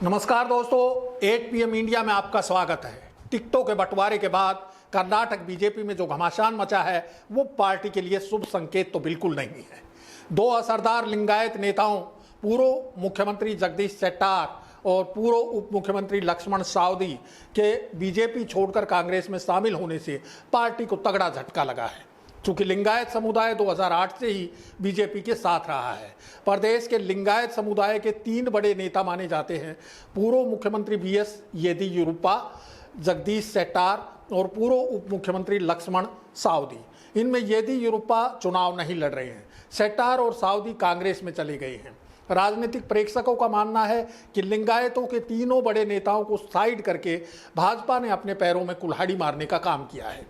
नमस्कार दोस्तों, 8 PM India में आपका स्वागत है। टिकटों के बंटवारे के बाद कर्नाटक बीजेपी में जो घमासान मचा है वो पार्टी के लिए शुभ संकेत तो बिल्कुल नहीं है। दो असरदार लिंगायत नेताओं पूर्व मुख्यमंत्री जगदीश शेट्टार और पूर्व उप मुख्यमंत्री लक्ष्मण सावदी के बीजेपी छोड़कर कांग्रेस में शामिल होने से पार्टी को तगड़ा झटका लगा है। चूंकि लिंगायत समुदाय 2008 से ही बीजेपी के साथ रहा है। प्रदेश के लिंगायत समुदाय के 3 बड़े नेता माने जाते हैं: पूर्व मुख्यमंत्री BS येदियुरप्पा, जगदीश शेट्टार और पूर्व उप मुख्यमंत्री लक्ष्मण सावदी। इनमें येदियुरप्पा चुनाव नहीं लड़ रहे हैं। शेट्टार और सावदी कांग्रेस में चले गए हैं। राजनीतिक प्रेक्षकों का मानना है कि लिंगायतों के तीनों बड़े नेताओं को साइड करके भाजपा ने अपने पैरों में कुल्हाड़ी मारने का काम किया है।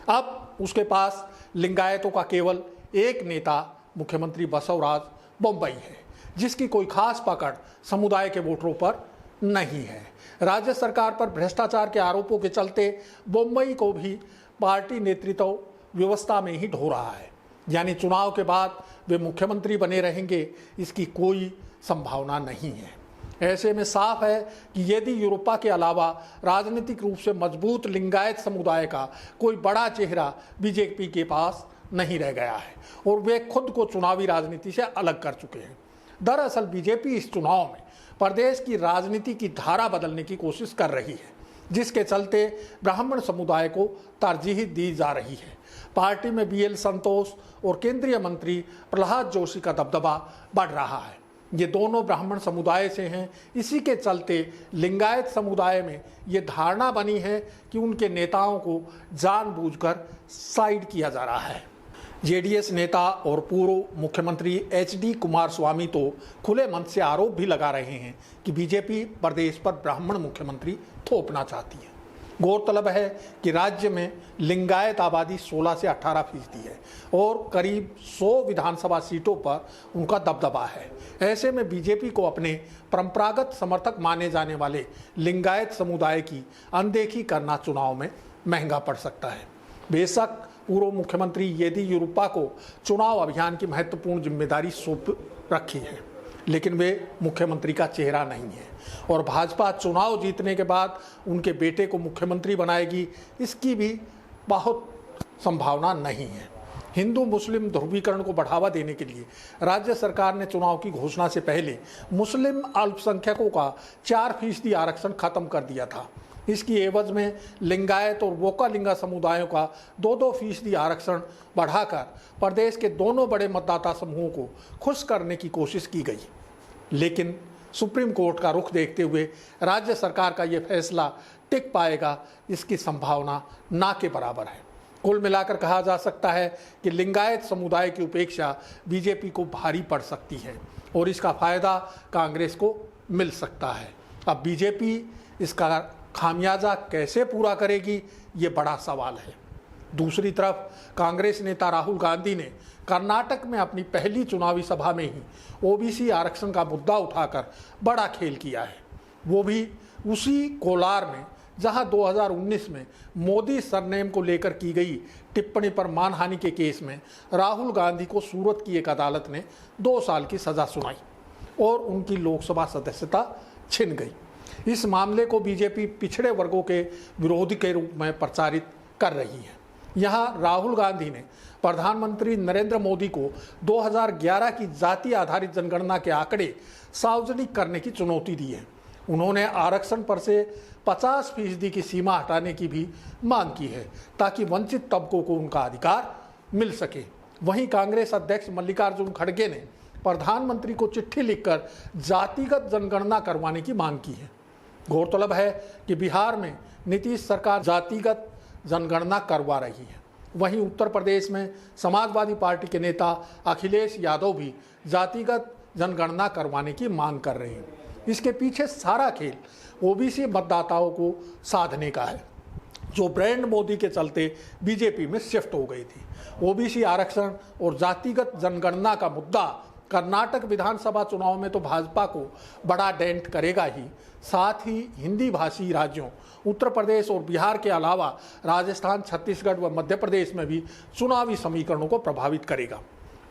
अब उसके पास लिंगायतों का केवल एक नेता मुख्यमंत्री बसवराज बोम्मई है, जिसकी कोई खास पकड़ समुदाय के वोटरों पर नहीं है। राज्य सरकार पर भ्रष्टाचार के आरोपों के चलते बोम्मई को भी पार्टी नेतृत्व व्यवस्था में ही ढो रहा है, यानी चुनाव के बाद वे मुख्यमंत्री बने रहेंगे, इसकी कोई संभावना नहीं है। ऐसे में साफ है कि येदियुरप्पा के अलावा राजनीतिक रूप से मजबूत लिंगायत समुदाय का कोई बड़ा चेहरा बीजेपी के पास नहीं रह गया है और वे खुद को चुनावी राजनीति से अलग कर चुके हैं। दरअसल बीजेपी इस चुनाव में प्रदेश की राजनीति की धारा बदलने की कोशिश कर रही है, जिसके चलते ब्राह्मण समुदाय को तरजीह दी जा रही है। पार्टी में BL संतोष और केंद्रीय मंत्री प्रहलाद जोशी का दबदबा बढ़ रहा है। ये दोनों ब्राह्मण समुदाय से हैं। इसी के चलते लिंगायत समुदाय में ये धारणा बनी है कि उनके नेताओं को जानबूझकर साइड किया जा रहा है। JDS नेता और पूर्व मुख्यमंत्री HD कुमारस्वामी तो खुले मन से आरोप भी लगा रहे हैं कि बीजेपी प्रदेश पर ब्राह्मण मुख्यमंत्री थोपना चाहती है। गौरतलब है कि राज्य में लिंगायत आबादी 16 से 18% है और करीब 100 विधानसभा सीटों पर उनका दबदबा है। ऐसे में बीजेपी को अपने परंपरागत समर्थक माने जाने वाले लिंगायत समुदाय की अनदेखी करना चुनाव में महंगा पड़ सकता है। बेशक पूर्व मुख्यमंत्री येदियुरप्पा को चुनाव अभियान की महत्वपूर्ण जिम्मेदारी सौंप रखी है, लेकिन वे मुख्यमंत्री का चेहरा नहीं है और भाजपा चुनाव जीतने के बाद उनके बेटे को मुख्यमंत्री बनाएगी, इसकी भी बहुत संभावना नहीं है। हिंदू मुस्लिम ध्रुवीकरण को बढ़ावा देने के लिए राज्य सरकार ने चुनाव की घोषणा से पहले मुस्लिम अल्पसंख्यकों का 4% आरक्षण खत्म कर दिया था। इसकी एवज में लिंगायत और वोकालिंगा समुदायों का 2-2% आरक्षण बढ़ाकर प्रदेश के दोनों बड़े मतदाता समूहों को खुश करने की कोशिश की गई, लेकिन सुप्रीम कोर्ट का रुख देखते हुए राज्य सरकार का ये फैसला टिक पाएगा, इसकी संभावना ना के बराबर है। कुल मिलाकर कहा जा सकता है कि लिंगायत समुदाय की उपेक्षा बीजेपी को भारी पड़ सकती है और इसका फायदा कांग्रेस को मिल सकता है। अब बीजेपी इसका खामियाजा कैसे पूरा करेगी, ये बड़ा सवाल है। दूसरी तरफ कांग्रेस नेता राहुल गांधी ने कर्नाटक में अपनी पहली चुनावी सभा में ही OBC आरक्षण का मुद्दा उठाकर बड़ा खेल किया है, वो भी उसी कोलार में जहां 2019 में मोदी सरनेम को लेकर की गई टिप्पणी पर मानहानि के केस में राहुल गांधी को सूरत की एक अदालत ने 2 साल की सजा सुनाई और उनकी लोकसभा सदस्यता छिन गई। इस मामले को बीजेपी पिछड़े वर्गों के विरोधी के रूप में प्रचारित कर रही है। यहाँ राहुल गांधी ने प्रधानमंत्री नरेंद्र मोदी को 2011 की जाति आधारित जनगणना के आंकड़े सार्वजनिक करने की चुनौती दी है। उन्होंने आरक्षण पर से 50% की सीमा हटाने की भी मांग की है, ताकि वंचित तबकों को उनका अधिकार मिल सके। वहीं कांग्रेस अध्यक्ष मल्लिकार्जुन खड़गे ने प्रधानमंत्री को चिट्ठी लिखकर जातिगत जनगणना करवाने की मांग की है। गौरतलब है कि बिहार में नीतीश सरकार जातिगत जनगणना करवा रही है। वहीं उत्तर प्रदेश में समाजवादी पार्टी के नेता अखिलेश यादव भी जातिगत जनगणना करवाने की मांग कर रहे हैं। इसके पीछे सारा खेल OBC मतदाताओं को साधने का है, जो ब्रांड मोदी के चलते बीजेपी में शिफ्ट हो गई थी। OBC आरक्षण और जातिगत जनगणना का मुद्दा कर्नाटक विधानसभा चुनाव में तो भाजपा को बड़ा डेंट करेगा ही, साथ ही हिंदी भाषी राज्यों उत्तर प्रदेश और बिहार के अलावा राजस्थान, छत्तीसगढ़ व मध्य प्रदेश में भी चुनावी समीकरणों को प्रभावित करेगा।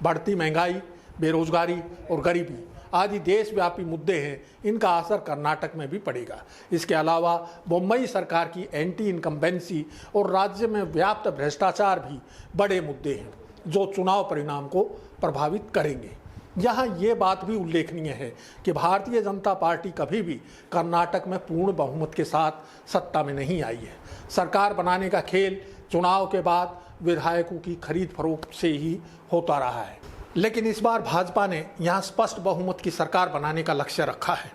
बढ़ती महंगाई, बेरोजगारी और गरीबी आदि देशव्यापी मुद्दे हैं, इनका असर कर्नाटक में भी पड़ेगा। इसके अलावा मुंबई सरकार की एंटी इनकम्बेंसी और राज्य में व्याप्त भ्रष्टाचार भी बड़े मुद्दे हैं जो चुनाव परिणाम को प्रभावित करेंगे। यहाँ ये बात भी उल्लेखनीय है कि भारतीय जनता पार्टी कभी भी कर्नाटक में पूर्ण बहुमत के साथ सत्ता में नहीं आई है। सरकार बनाने का खेल चुनाव के बाद विधायकों की खरीद फरोख्त से ही होता रहा है, लेकिन इस बार भाजपा ने यहाँ स्पष्ट बहुमत की सरकार बनाने का लक्ष्य रखा है।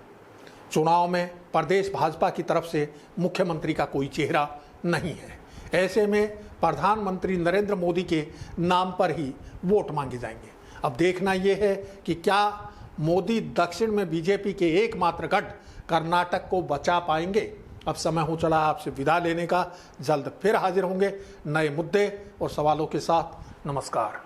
चुनाव में प्रदेश भाजपा की तरफ से मुख्यमंत्री का कोई चेहरा नहीं है। ऐसे में प्रधानमंत्री नरेंद्र मोदी के नाम पर ही वोट मांगे जाएंगे। अब देखना यह है कि क्या मोदी दक्षिण में बीजेपी के एकमात्र गढ़ कर्नाटक को बचा पाएंगे। अब समय हो चला आपसे विदा लेने का। जल्द फिर हाजिर होंगे नए मुद्दे और सवालों के साथ। नमस्कार।